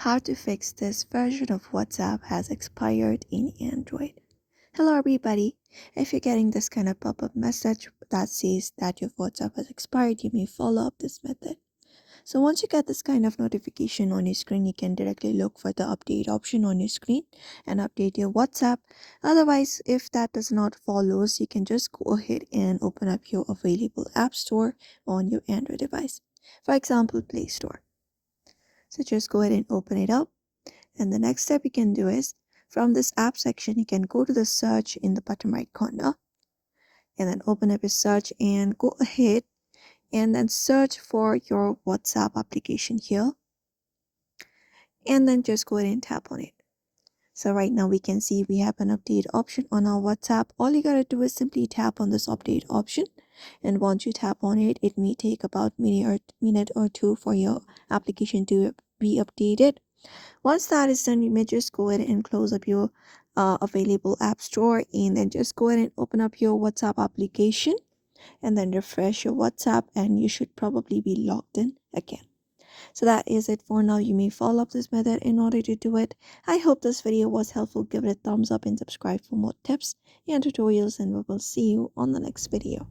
how to fix this version of WhatsApp has expired in Android. Hello everybody. If you're getting this kind of pop-up message that says that your WhatsApp has expired, you may follow up this method. So once you get this kind of notification on your screen, you can directly look for the update option on your screen and update your WhatsApp. Otherwise, if that does not follow, you can just go ahead and open up your available app store on your Android device. For example, Play Store. So just go ahead and open it up. And the next step you can do is from this app section, you can go to the search in the bottom right corner and then open up your search and go ahead and then search for your WhatsApp application here. And then just go ahead and tap on it. So right now we can see we have an update option on our WhatsApp. All you gotta do is simply tap on this update option. And once you tap on it, it may take about a minute or two for your application to be updated. Once that is done, you may just go ahead and close up your available app store and then just go ahead and open up your WhatsApp application and then refresh your WhatsApp and you should probably be logged in again. So that is it for now. You may follow up this method in order to do it. I hope this video was helpful. Give it a thumbs up and subscribe for more tips and tutorials, and we will see you on the next video.